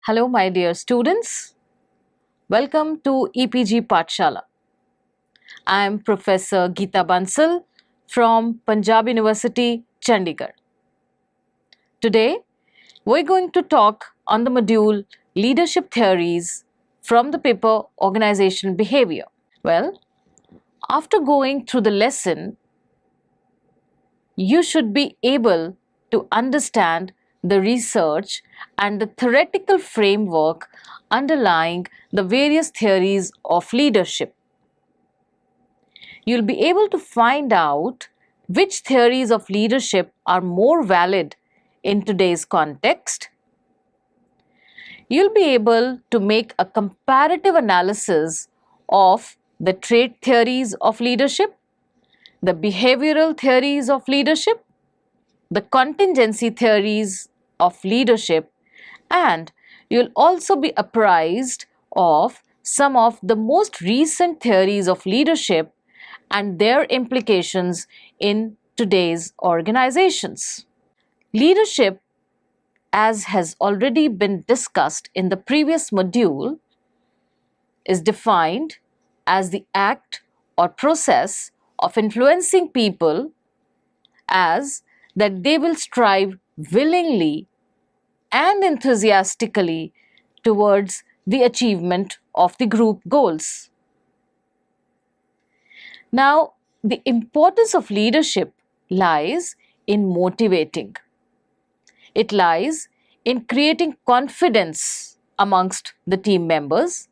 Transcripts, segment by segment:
Hello, my dear students. Welcome to EPG Pathshala. I am Professor Geeta Bansal from Punjab University, Chandigarh. Today, we're going to talk on the module Leadership Theories from the paper Organizational Behavior. Well, after going through the lesson, you should be able to understand the research and the theoretical framework underlying the various theories of leadership. You'll be able to find out which theories of leadership are more valid in today's context. You'll be able to make a comparative analysis of the trait theories of leadership, the behavioral theories of leadership, the contingency theories of leadership, and you'll also be apprised of some of the most recent theories of leadership and their implications in today's organizations. Leadership, as has already been discussed in the previous module, is defined as the act or process of influencing people as that they will strive willingly and enthusiastically towards the achievement of the group goals. Now, the importance of leadership lies in motivating. It lies in creating confidence amongst the team members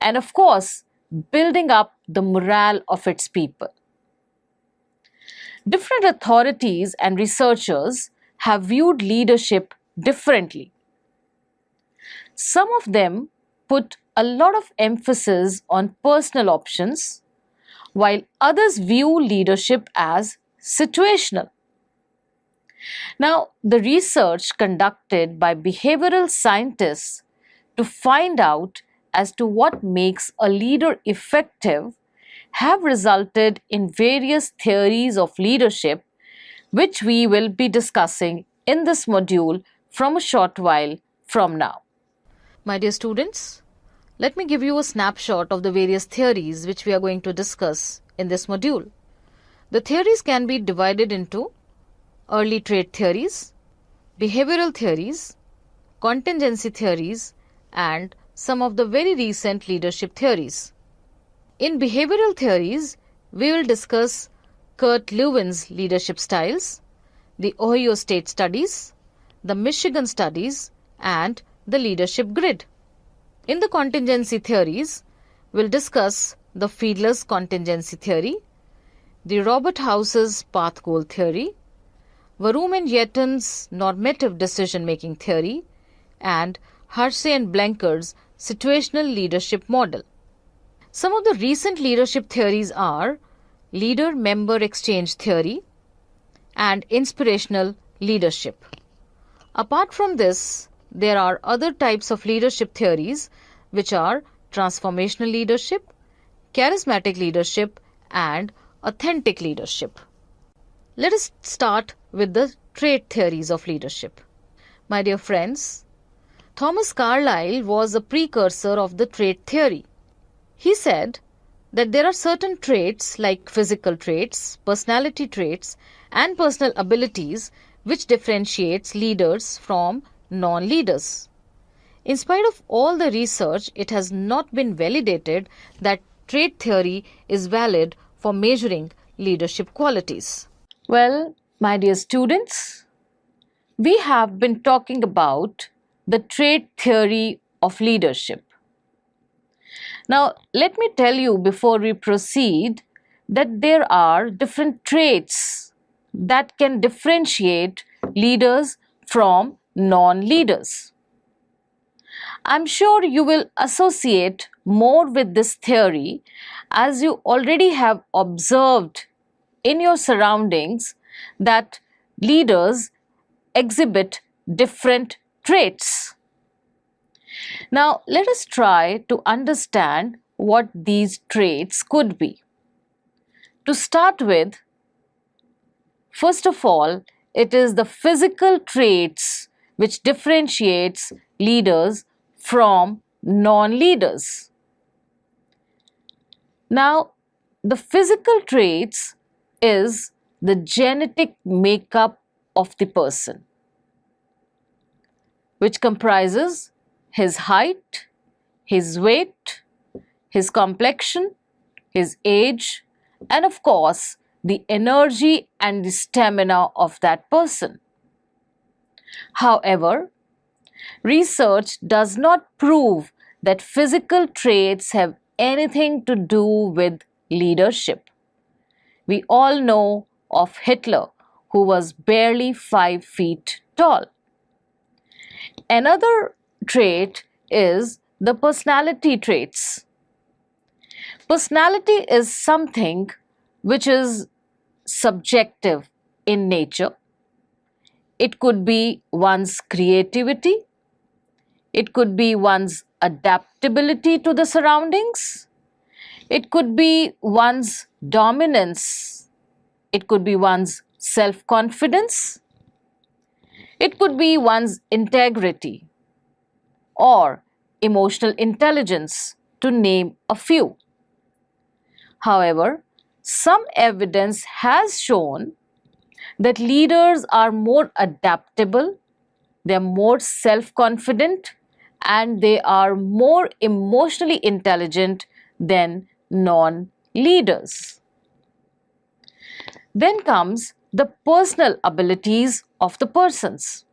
and, of course, building up the morale of its people. Different authorities and researchers have viewed leadership differently. Some of them put a lot of emphasis on personal options, while others view leadership as situational. Now, the research conducted by behavioral scientists to find out as to what makes a leader effective have resulted in various theories of leadership, which we will be discussing in this module from a short while from now. My dear students, let me give you a snapshot of the various theories which we are going to discuss in this module. The theories can be divided into early trait theories, behavioral theories, contingency theories, and some of the very recent leadership theories. In behavioral theories, we will discuss Kurt Lewin's leadership styles, the Ohio State studies, the Michigan studies, and the leadership grid. In the contingency theories, we'll discuss the Fiedler's contingency theory, the Robert House's path goal theory, Warum and Yetton's normative decision-making theory, and Hersey and Blenker's situational leadership model. Some of the recent leadership theories are leader-member exchange theory and inspirational leadership. Apart from this, there are other types of leadership theories which are transformational leadership, charismatic leadership, and authentic leadership. Let us start with the trait theories of leadership. My dear friends, Thomas Carlyle was a precursor of the trait theory. He said that there are certain traits like physical traits, personality traits, and personal abilities which differentiates leaders from non-leaders. In spite of all the research, it has not been validated that trait theory is valid for measuring leadership qualities. Well, my dear students, we have been talking about the trait theory of leadership. Now, let me tell you before we proceed that there are different traits that can differentiate leaders from non-leaders. I'm sure you will associate more with this theory as you already have observed in your surroundings that leaders exhibit different traits. Now, let us try to understand what these traits could be. To start with, first of all, it is the physical traits which differentiates leaders from non-leaders. Now, the physical traits is the genetic makeup of the person, which comprises his height, his weight, his complexion, his age, and of course, the energy and the stamina of that person. However, research does not prove that physical traits have anything to do with leadership. We all know of Hitler, who was barely 5 feet tall. Another trait is the personality traits. Personality is something which is subjective in nature. It could be one's creativity, it could be one's adaptability to the surroundings, it could be one's dominance, it could be one's self-confidence, it could be one's integrity or emotional intelligence, to name a few. However, some evidence has shown that leaders are more adaptable, they are more self-confident, and they are more emotionally intelligent than non-leaders. Then comes the personal abilities of the persons,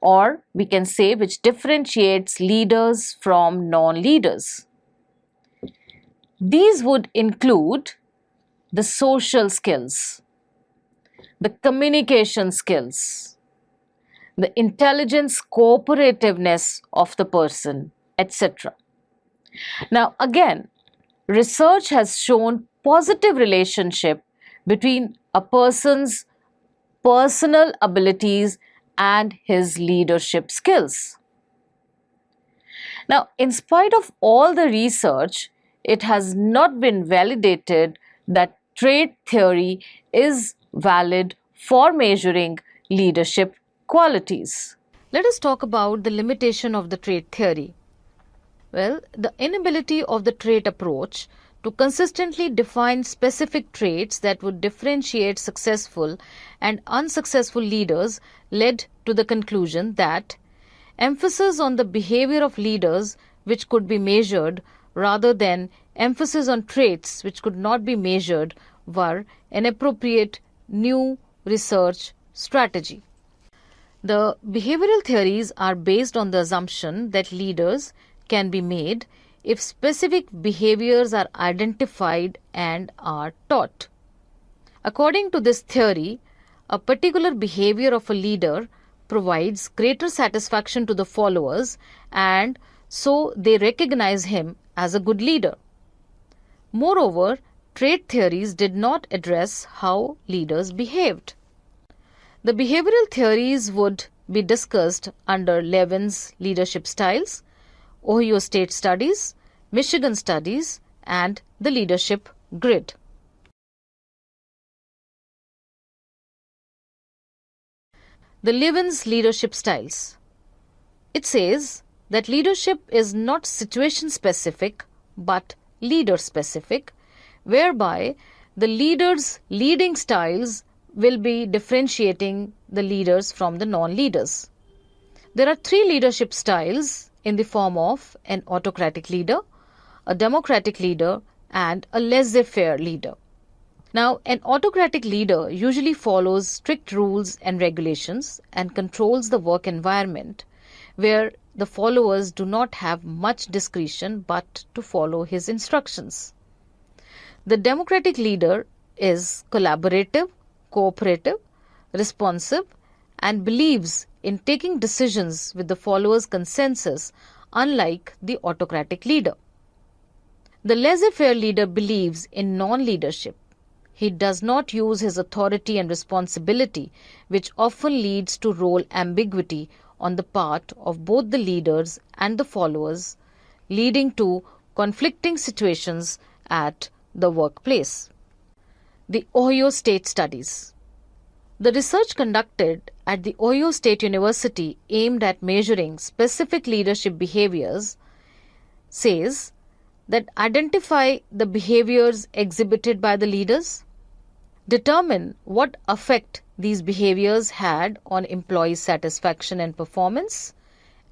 or we can say which differentiates leaders from non-leaders. These would include the social skills, the communication skills, the intelligence, cooperativeness of the person, etc. Now again, research has shown positive relationship between a person's personal abilities and his leadership skills. Now, in spite of all the research, it has not been validated that trait theory is valid for measuring leadership qualities. Let us talk about the limitation of the trait theory. Well, the inability of the trait approach to consistently define specific traits that would differentiate successful and unsuccessful leaders led to the conclusion that emphasis on the behavior of leaders which could be measured rather than emphasis on traits which could not be measured were an appropriate new research strategy. The behavioral theories are based on the assumption that leaders can be made if specific behaviors are identified and are taught. According to this theory, a particular behavior of a leader provides greater satisfaction to the followers, and so they recognize him as a good leader. Moreover, trait theories did not address how leaders behaved. The behavioral theories would be discussed under Levin's leadership styles, Ohio State studies, Michigan studies, and the leadership grid. The Levin's leadership styles. It says that leadership is not situation specific but leader specific, whereby the leader's leading styles will be differentiating the leaders from the non-leaders. There are 3 leadership styles in the form of an autocratic leader, a democratic leader, and a laissez-faire leader. Now, an autocratic leader usually follows strict rules and regulations and controls the work environment, where the followers do not have much discretion but to follow his instructions. The democratic leader is collaborative, cooperative, responsive, and believes in taking decisions with the followers' consensus, unlike the autocratic leader. The laissez-faire leader believes in non-leadership. He does not use his authority and responsibility, which often leads to role ambiguity on the part of both the leaders and the followers, leading to conflicting situations at the workplace. The Ohio State studies. The research conducted at the Ohio State University aimed at measuring specific leadership behaviors says that identify the behaviors exhibited by the leaders, determine what effect these behaviors had on employee satisfaction and performance,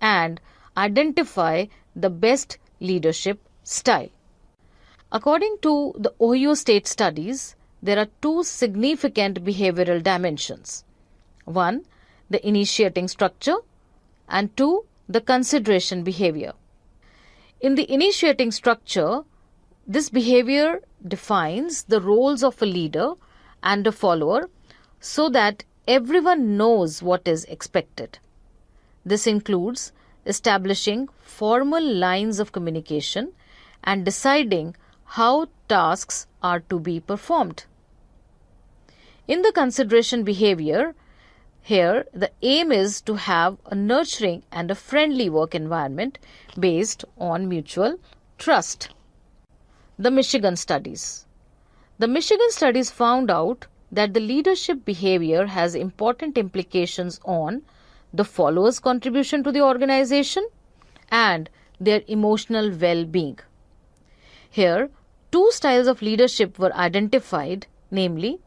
and identify the best leadership style. According to the Ohio State studies, there are two significant behavioral dimensions. One, the initiating structure, and two, the consideration behavior. In the initiating structure, this behavior defines the roles of a leader and a follower so that everyone knows what is expected. This includes establishing formal lines of communication and deciding how tasks are to be performed. In the consideration behavior, here the aim is to have a nurturing and a friendly work environment based on mutual trust. The Michigan studies. The Michigan studies found out that the leadership behavior has important implications on the followers' contribution to the organization and their emotional well-being. Here, two styles of leadership were identified, namely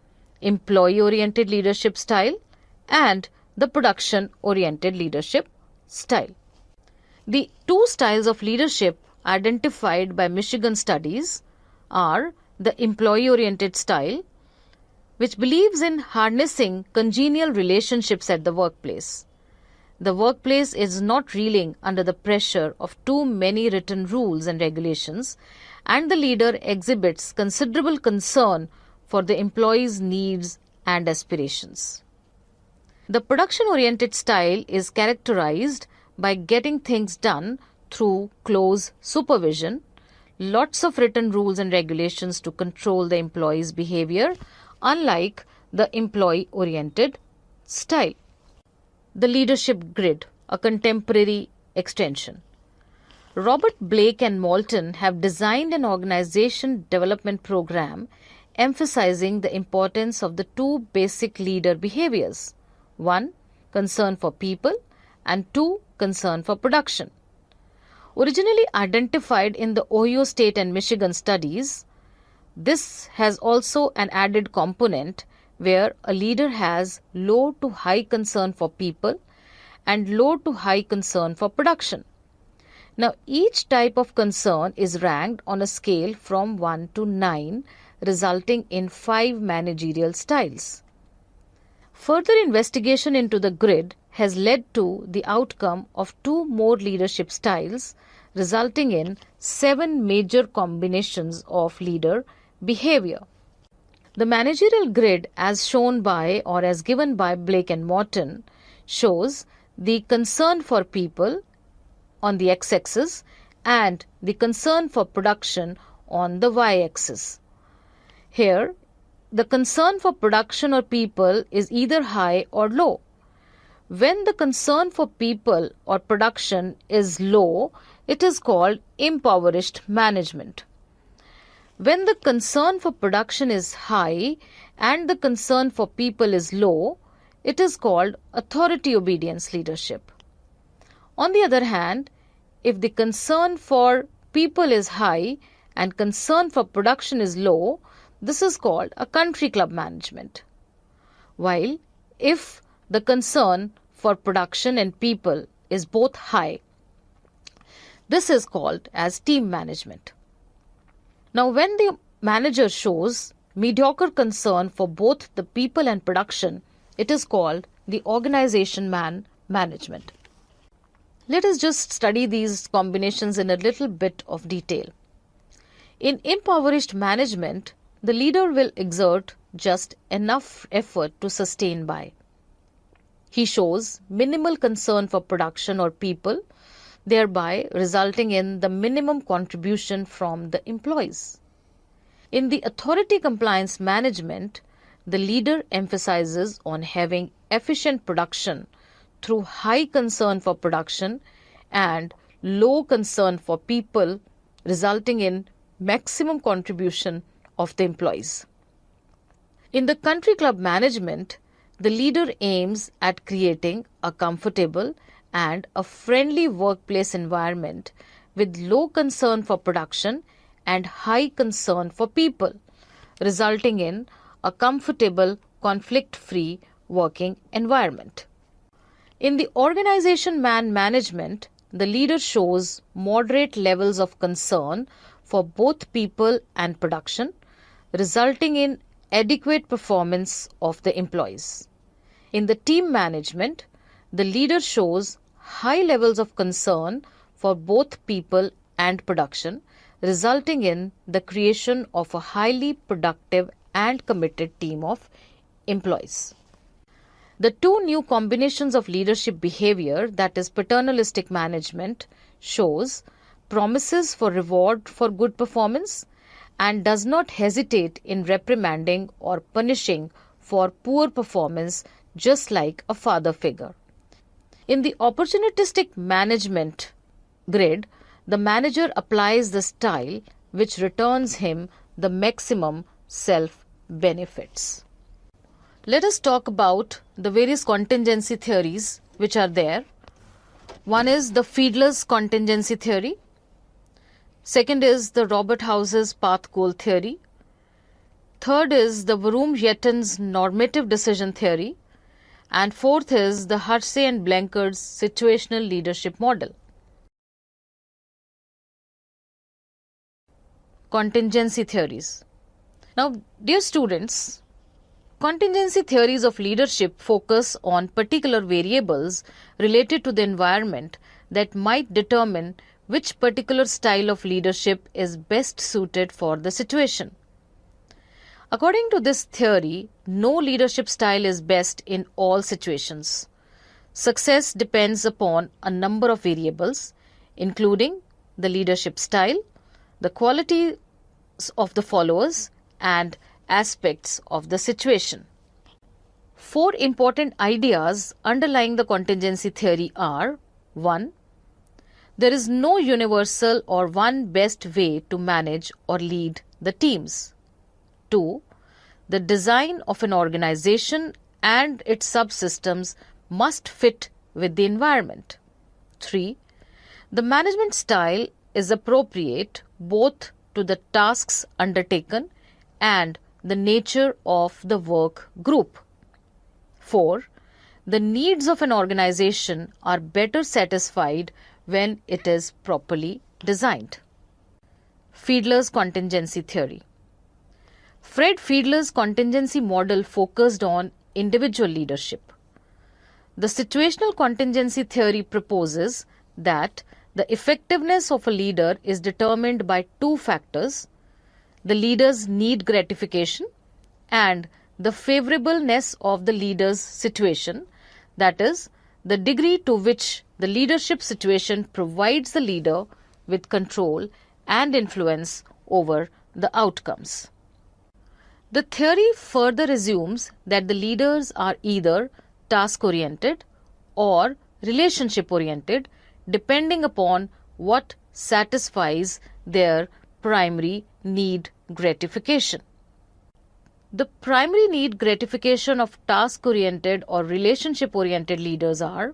employee-oriented leadership style and the production-oriented leadership style. The two styles of leadership identified by Michigan studies are the employee-oriented style, which believes in harnessing congenial relationships at the workplace. The workplace is not reeling under the pressure of too many written rules and regulations, and the leader exhibits considerable concern for the employees' needs and aspirations. The production-oriented style is characterized by getting things done through close supervision, lots of written rules and regulations to control the employee's behavior, unlike the employee-oriented style. The leadership grid, a contemporary extension. Robert Blake and Moulton have designed an organization development program emphasizing the importance of the two basic leader behaviors. One, concern for people, and two, concern for production. Originally identified in the Ohio State and Michigan studies, this has also an added component where a leader has low to high concern for people and low to high concern for production. Now, each type of concern is ranked on a scale from 1 to 9, resulting in 5 managerial styles. Further investigation into the grid has led to the outcome of 2 more leadership styles, resulting in 7 major combinations of leader behavior. The managerial grid, as shown by or as given by Blake and Moulton, shows the concern for people on the x-axis and the concern for production on the y-axis. Here, the concern for production or people is either high or low. When the concern for people or production is low, it is called impoverished management. When the concern for production is high and the concern for people is low, it is called authority obedience leadership. On the other hand, if the concern for people is high and concern for production is low, this is called a country club management. While if the concern for production and people is both high, this is called as team management. Now, when the manager shows mediocre concern for both the people and production, it is called the organization man management. Let us just study these combinations in a little bit of detail. In impoverished management, the leader will exert just enough effort to sustain by. He shows minimal concern for production or people, thereby resulting in the minimum contribution from the employees. In the authority compliance management, the leader emphasizes on having efficient production through high concern for production and low concern for people, resulting in maximum contribution of the employees. In the country club management, The leader aims at creating a comfortable and a friendly workplace environment with low concern for production and high concern for people, resulting in a comfortable, conflict-free working environment. In the organization management, the leader shows moderate levels of concern for both people and production, resulting in adequate performance of the employees. In the team management, the leader shows high levels of concern for both people and production, resulting in the creation of a highly productive and committed team of employees. The two new combinations of leadership behavior, that is paternalistic management, shows promises for reward for good performance and does not hesitate in reprimanding or punishing for poor performance, just like a father figure. In the opportunistic management grid, the manager applies the style which returns him the maximum self-benefits. Let us talk about the various contingency theories which are there. One is the Fiedler's contingency theory. Second is the Robert House's path goal theory. Third is the Vroom-Yetton's normative decision theory. And fourth is the Hersey and Blanchard's situational leadership model. Contingency theories. Now, dear students, contingency theories of leadership focus on particular variables related to the environment that might determine which particular style of leadership is best suited for the situation. According to this theory, no leadership style is best in all situations. Success depends upon a number of variables, including the leadership style, the qualities of the followers, and aspects of the situation. Four important ideas underlying the contingency theory are: 1. There is no universal or one best way to manage or lead the teams. 2. The design of an organization and its subsystems must fit with the environment. 3. The management style is appropriate both to the tasks undertaken and the nature of the work group. 4. The needs of an organization are better satisfied when it is properly designed. Fiedler's contingency theory. Fred Fiedler's contingency model focused on individual leadership. The situational contingency theory proposes that the effectiveness of a leader is determined by two factors: the leader's need gratification and the favorableness of the leader's situation, that is, the degree to which the leadership situation provides the leader with control and influence over the outcomes. The theory further assumes that the leaders are either task-oriented or relationship-oriented, depending upon what satisfies their primary need gratification. The primary need gratification of task-oriented or relationship-oriented leaders are: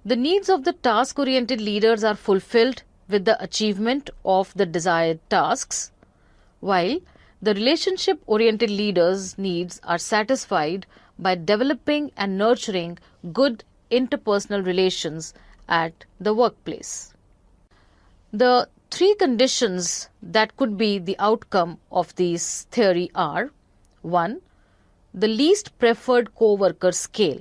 the needs of the task-oriented leaders are fulfilled with the achievement of the desired tasks, while the relationship-oriented leaders' needs are satisfied by developing and nurturing good interpersonal relations at the workplace. The three conditions that could be the outcome of this theory are: 1. The least preferred co-worker scale.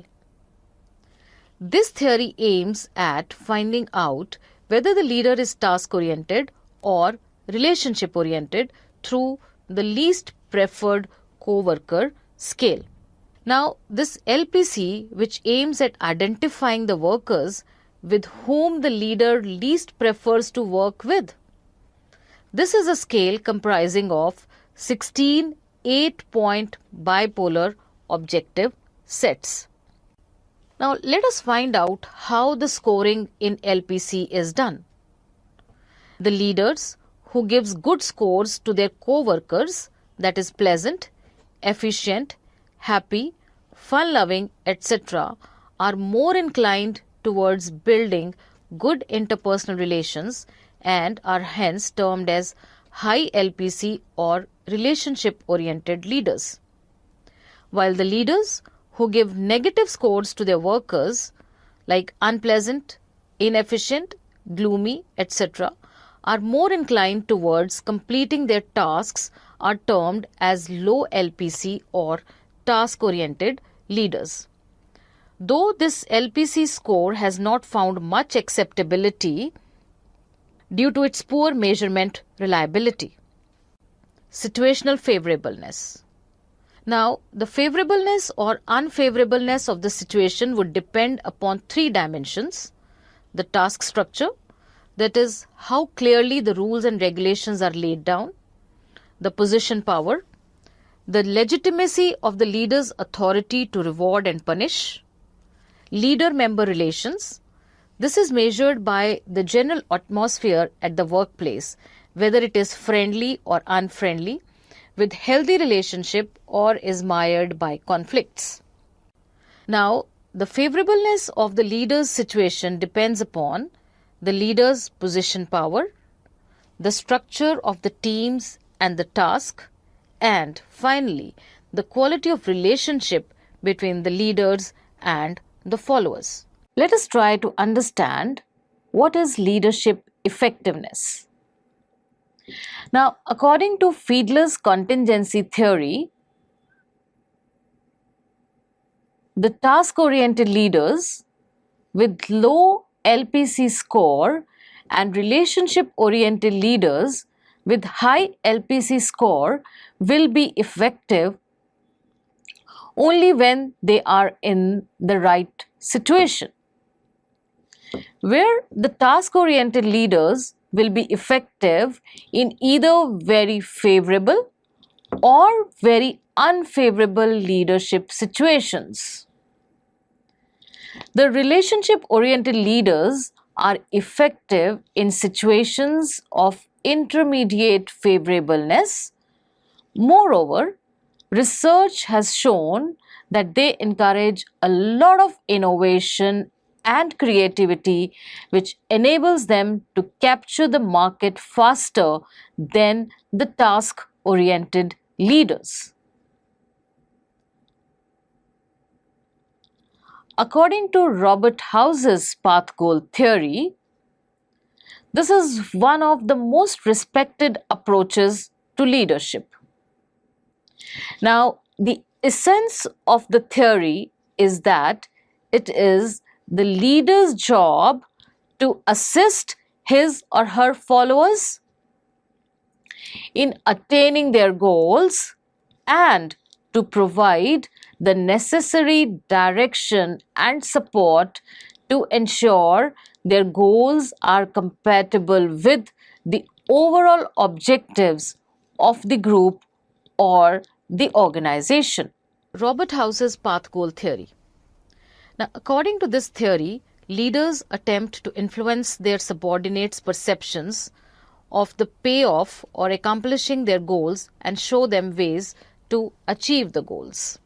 This theory aims at finding out whether the leader is task-oriented or relationship-oriented through the least preferred co-worker scale. Now, this LPC, which aims at identifying the workers with whom the leader least prefers to work with. This is a scale comprising of 16 8-point bipolar objective sets. Now, let us find out how the scoring in LPC is done. The leaders who gives good scores to their co-workers, that is pleasant, efficient, happy, fun loving, etc., are more inclined towards building good interpersonal relations and are hence termed as high LPC or relationship oriented leaders. While the leaders who give negative scores to their workers, like unpleasant, inefficient, gloomy, etc., are more inclined towards completing their tasks, are termed as low LPC or task oriented leaders. Though this LPC score has not found much acceptability due to its poor measurement reliability. Situational favorableness. Now, the favorableness or unfavorableness of the situation would depend upon three dimensions: the task structure, that is, how clearly the rules and regulations are laid down, the position power, the legitimacy of the leader's authority to reward and punish, leader member relations. This is measured by the general atmosphere at the workplace, whether it is friendly or unfriendly, with healthy relationship or is mired by conflicts. Now, the favorableness of the leader's situation depends upon the leader's position power, the structure of the teams and the task, and finally, the quality of relationship between the leaders and the followers. Let us try to understand what is leadership effectiveness. Now, according to Fiedler's contingency theory, the task-oriented leaders with low LPC score and relationship-oriented leaders with high LPC score will be effective only when they are in the right situation. Where the task-oriented leaders will be effective in either very favorable or very unfavorable leadership situations. The relationship-oriented leaders are effective in situations of intermediate favorableness. Moreover, research has shown that they encourage a lot of innovation and creativity, which enables them to capture the market faster than the task-oriented leaders. According to Robert House's path goal theory, this is one of the most respected approaches to leadership. Now, the essence of the theory is that it is the leader's job to assist his or her followers in attaining their goals and to provide the necessary direction and support to ensure their goals are compatible with the overall objectives of the group or the organization. Robert House's path goal theory. Now, according to this theory, leaders attempt to influence their subordinates' perceptions of the payoff or accomplishing their goals and show them ways to achieve the goals.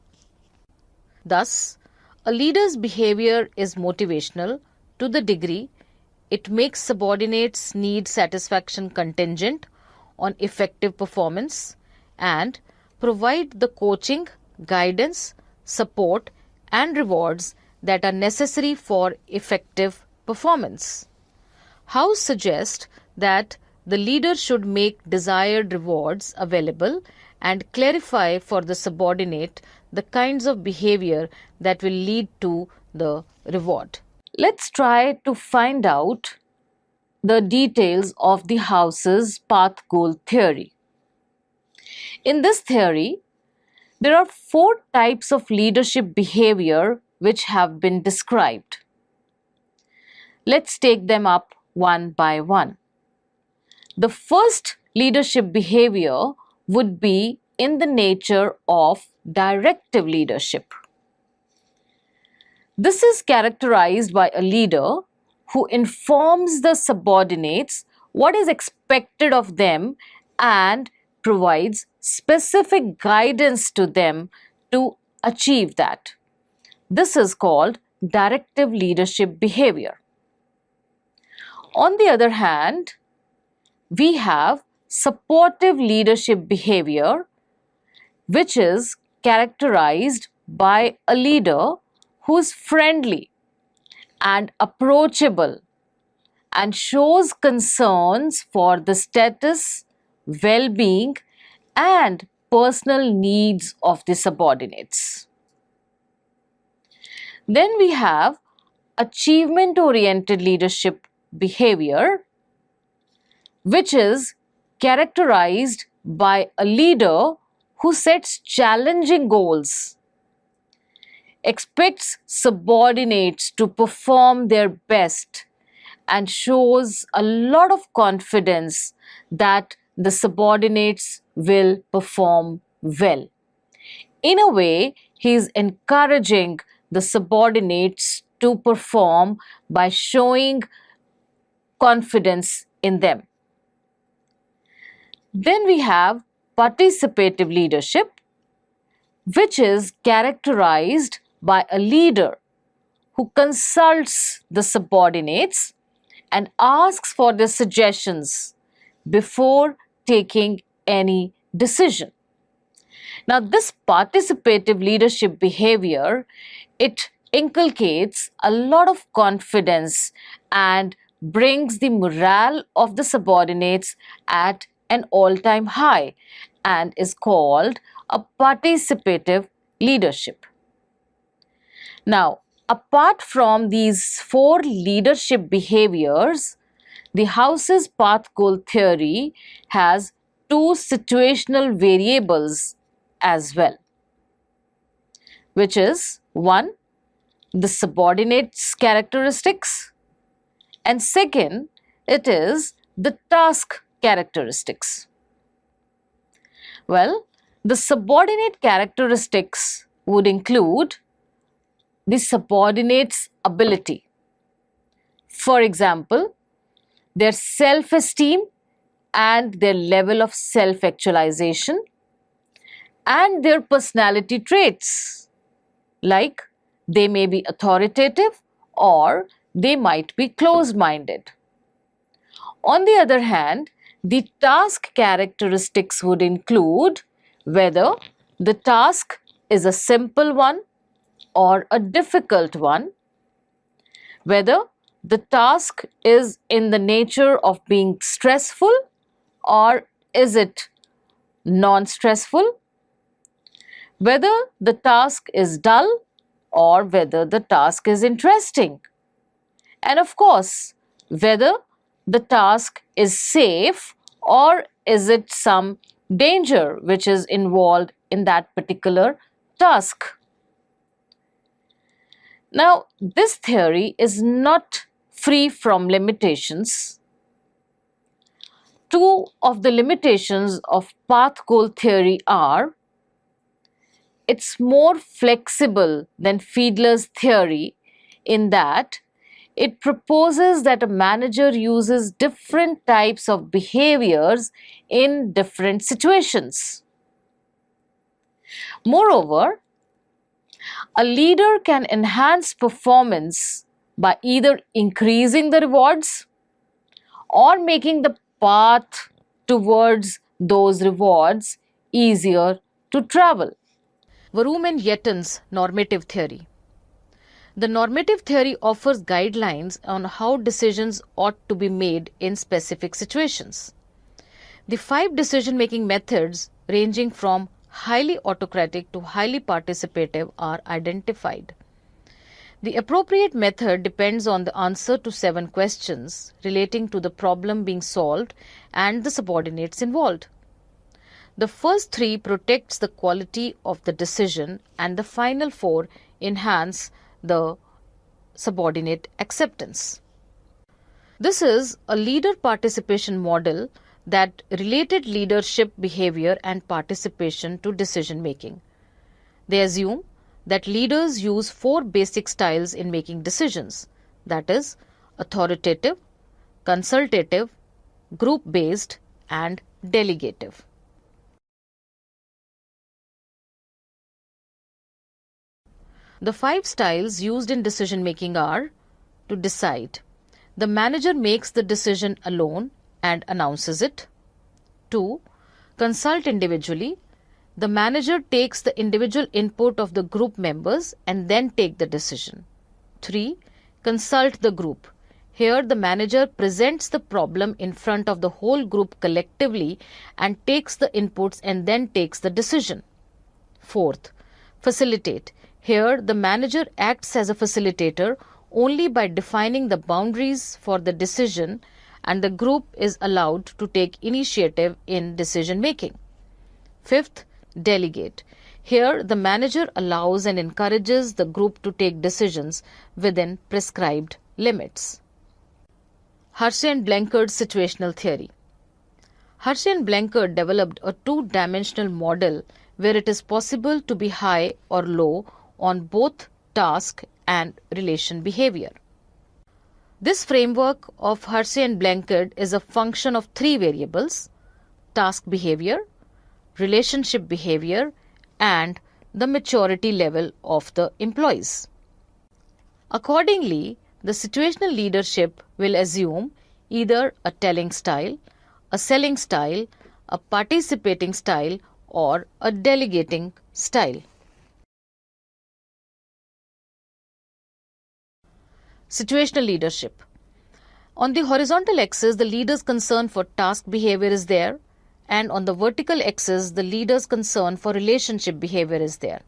Thus, a leader's behavior is motivational to the degree it makes subordinates' need satisfaction contingent on effective performance and provide the coaching, guidance, support and rewards that are necessary for effective performance. House suggests that the leader should make desired rewards available and clarify for the subordinate the kinds of behavior that will lead to the reward. Let's try to find out the details of the House's path goal theory. In this theory, there are 4 types of leadership behavior which have been described. Let's take them up one by one. The first leadership behavior would be in the nature of directive leadership. This is characterized by a leader who informs the subordinates what is expected of them and provides specific guidance to them to achieve that. This is called directive leadership behavior. On the other hand, we have supportive leadership behavior, which is characterized by a leader who is friendly and approachable and shows concerns for the status, well being, and personal needs of the subordinates. Then we have achievement oriented leadership behavior, which is characterized by a leader who sets challenging goals, expects subordinates to perform their best, and shows a lot of confidence that the subordinates will perform well. In a way, he is encouraging the subordinates to perform by showing confidence in them. Then we have participative leadership, which is characterized by a leader who consults the subordinates and asks for their suggestions before taking any decision. Now, this participative leadership behavior, it inculcates a lot of confidence and brings the morale of the subordinates at an all-time high and is called a participative leadership. Now, apart from these four leadership behaviors, the House's path goal theory has two situational variables as well, which is one, the subordinates' characteristics, and second, it is the task characteristics. Well, the subordinate characteristics would include the subordinate's ability. For example, their self-esteem and their level of self-actualization, and their personality traits, like they may be authoritative or they might be closed-minded. On the other hand, the task characteristics would include whether the task is a simple one or a difficult one, whether the task is in the nature of being stressful or is it non-stressful, whether the task is dull or whether the task is interesting, and of course, whether the task is safe or is it some danger which is involved in that particular task. Now, this theory is not free from limitations. Two of the limitations of path goal theory are: it's more flexible than Fiedler's theory in that it proposes that a manager uses different types of behaviors in different situations. Moreover, a leader can enhance performance by either increasing the rewards or making the path towards those rewards easier to travel. Warum and Yetton's normative theory. The normative theory offers guidelines on how decisions ought to be made in specific situations. The 5 decision-making methods, ranging from highly autocratic to highly participative, are identified. The appropriate method depends on the answer to 7 questions relating to the problem being solved and the subordinates involved. The first 3 protects the quality of the decision, and the final 4 enhance the subordinate acceptance. This is a leader participation model that related leadership behavior and participation to decision making. They assume that leaders use 4 basic styles in making decisions, that is, authoritative, consultative, group-based, and delegative. The 5 styles used in decision making are: to decide. The manager makes the decision alone and announces it. 2. Consult individually. The manager takes the individual input of the group members and then take the decision. 3. Consult the group. Here the manager presents the problem in front of the whole group collectively and takes the inputs and then takes the decision. 4th, facilitate. Here the manager acts as a facilitator only by defining the boundaries for the decision, and the group is allowed to take initiative in decision making. 5th, delegate. Here the manager allows and encourages the group to take decisions within prescribed limits. Hershey and Blanchard's situational theory. Hershey and Blanchard developed a two-dimensional model where it is possible to be high or low on both task and relation behavior. This framework of Hershey and Blanchard is a function of 3 variables: task behavior, relationship behavior, and the maturity level of the employees. Accordingly, the situational leadership will assume either a telling style, a selling style, a participating style, or a delegating style. Situational leadership. On the horizontal axis, the leader's concern for task behavior is there, and on the vertical axis, the leader's concern for relationship behavior is there.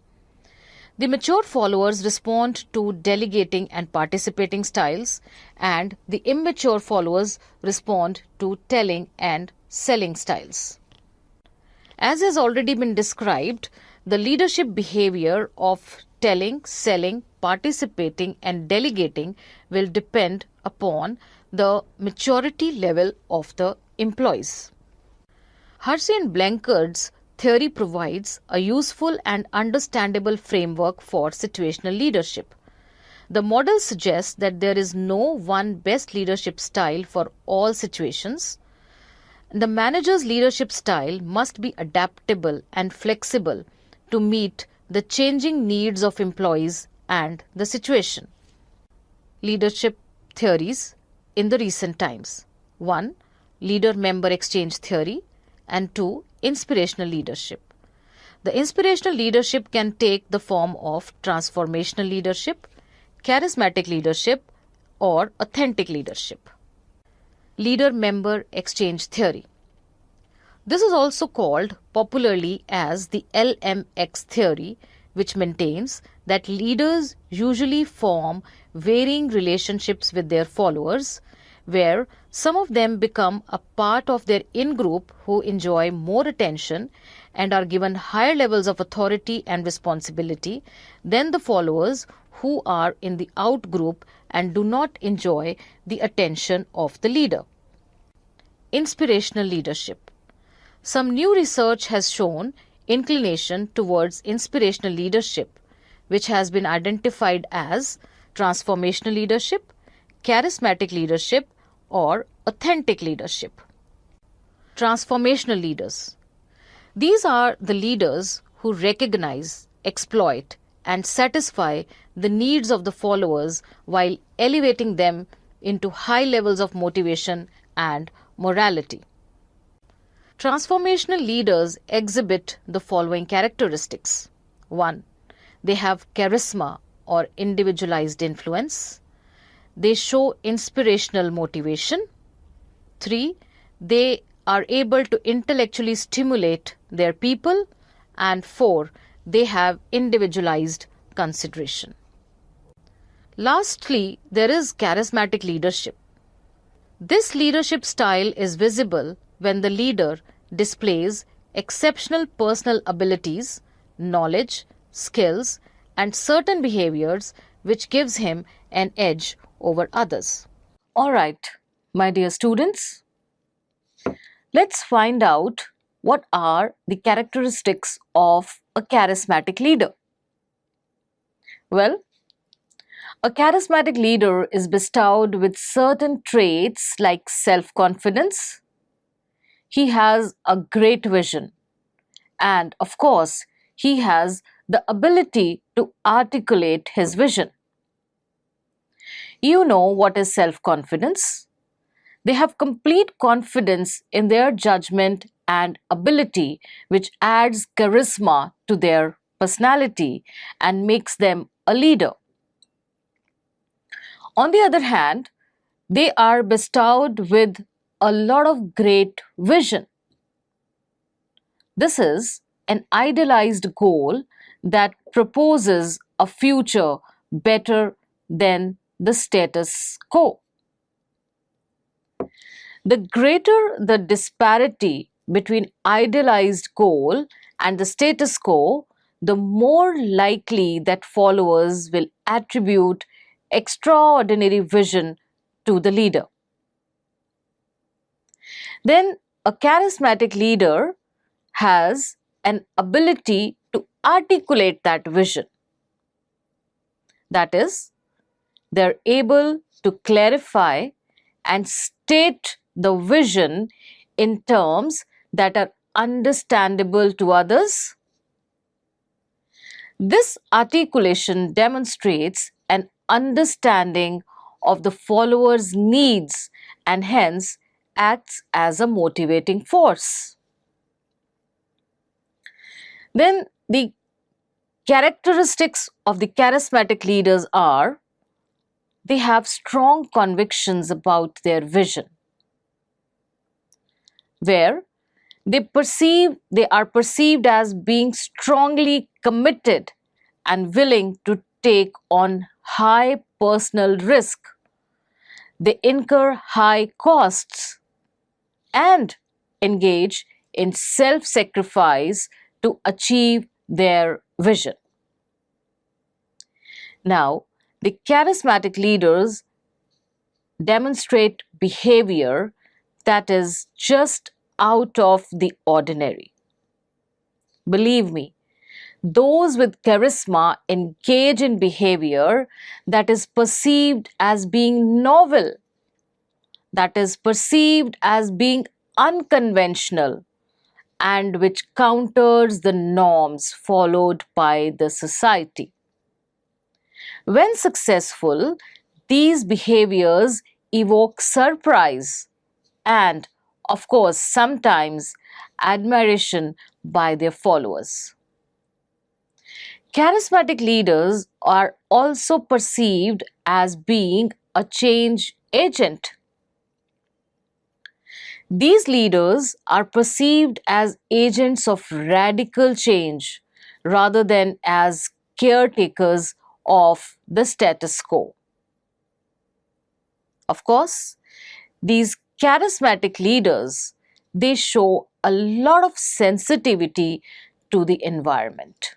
The mature followers respond to delegating and participating styles, and the immature followers respond to telling and selling styles. As has already been described, the leadership behavior of telling, selling, participating, and delegating will depend upon the maturity level of the employees. Hershey and Blanchard's theory provides a useful and understandable framework for situational leadership. The model suggests that there is no one best leadership style for all situations. The manager's leadership style must be adaptable and flexible to meet the changing needs of employees and the situation. Leadership theories in the recent times. 1. Leader-member exchange theory, and 2. Inspirational leadership. The inspirational leadership can take the form of transformational leadership, charismatic leadership, or authentic leadership. Leader-member exchange theory. This is also called popularly as the LMX theory, which maintains that leaders usually form varying relationships with their followers, where some of them become a part of their in-group who enjoy more attention and are given higher levels of authority and responsibility than the followers who are in the out-group and do not enjoy the attention of the leader. Inspirational leadership. Some new research has shown inclination towards inspirational leadership, which has been identified as transformational leadership, charismatic leadership, or authentic leadership. Transformational leaders. These are the leaders who recognize, exploit, and satisfy the needs of the followers while elevating them into high levels of motivation and morality. Transformational leaders exhibit the following characteristics. 1. They have charisma or individualized influence. They show inspirational motivation. 3. They are able to intellectually stimulate their people. And 4. They have individualized consideration. Lastly, there is charismatic leadership. This leadership style is visible when the leader displays exceptional personal abilities, knowledge, skills, and certain behaviors which gives him an edge over others. All right, my dear students, let's find out what are the characteristics of a charismatic leader. Well, a charismatic leader is bestowed with certain traits like self-confidence. He has a great vision, and of course, he has the ability to articulate his vision. You know what is self-confidence? They have complete confidence in their judgment and ability, which adds charisma to their personality and makes them a leader. On the other hand, they are bestowed with a lot of great vision. This is an idealized goal that proposes a future better than the status quo. The greater the disparity between idealized goal and the status quo, the more likely that followers will attribute extraordinary vision to the leader. Then a charismatic leader has an ability to articulate that vision. That is, they're able to clarify and state the vision in terms that are understandable to others. This articulation demonstrates an understanding of the follower's needs and hence acts as a motivating force. Then the characteristics of the charismatic leaders are they have strong convictions about their vision, where they are perceived as being strongly committed and willing to take on high personal risk. They incur high costs and engage in self-sacrifice to achieve their vision. Now, the charismatic leaders demonstrate behavior that is just out of the ordinary. Believe me, those with charisma engage in behavior that is perceived as being novel, that is perceived as being unconventional, and which counters the norms followed by the society. When successful, these behaviors evoke surprise and, of course, sometimes admiration by their followers. Charismatic leaders are also perceived as being a change agent. These leaders are perceived as agents of radical change rather than as caretakers of the status quo. Of course, these charismatic leaders, they show a lot of sensitivity to the environment.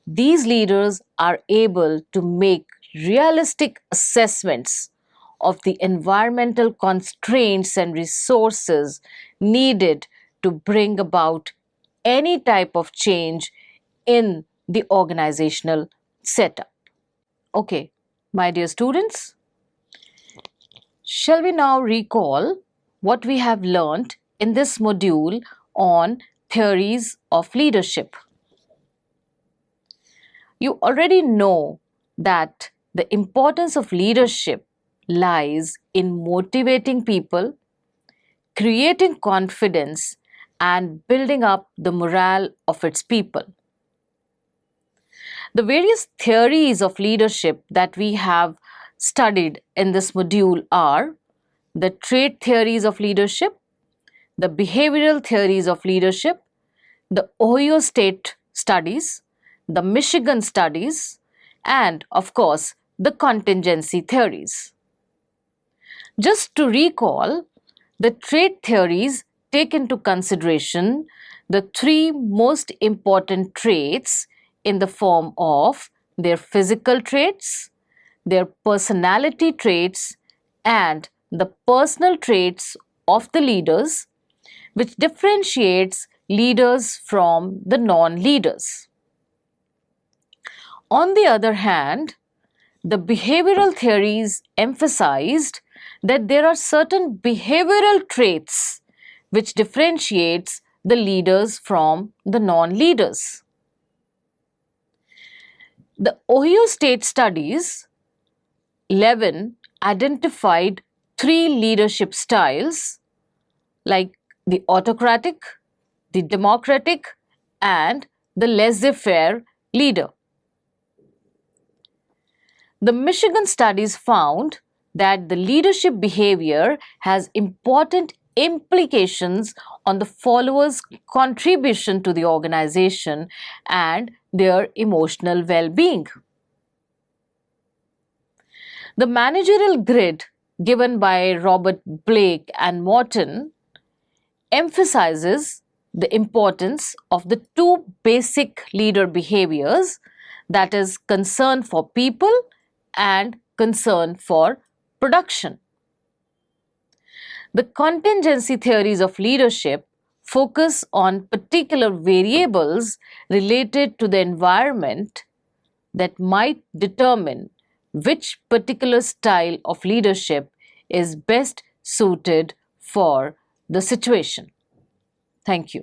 These leaders are able to make realistic assessments of the environmental constraints and resources needed to bring about any type of change in the organizational setup. Okay, my dear students, shall we now recall what we have learnt in this module on theories of leadership? You already know that the importance of leadership lies in motivating people, creating confidence, and building up the morale of its people. The various theories of leadership that we have studied in this module are the trait theories of leadership, the behavioral theories of leadership, the Ohio State studies, the Michigan studies, and of course, the contingency theories. Just to recall, the trait theories take into consideration the three most important traits in the form of their physical traits, their personality traits, and the personal traits of the leaders, which differentiates leaders from the non-leaders. On the other hand, the behavioral theories emphasized that there are certain behavioral traits which differentiates the leaders from the non-leaders. The Ohio State Studies 11 identified three leadership styles like the autocratic, the democratic, and the laissez-faire leader. The Michigan studies found that the leadership behavior has important implications on the followers' contribution to the organization and their emotional well-being. The managerial grid given by Robert Blake and Morton emphasizes the importance of the two basic leader behaviors, that is, concern for people and concern for production. The contingency theories of leadership focus on particular variables related to the environment that might determine which particular style of leadership is best suited for the situation. Thank you.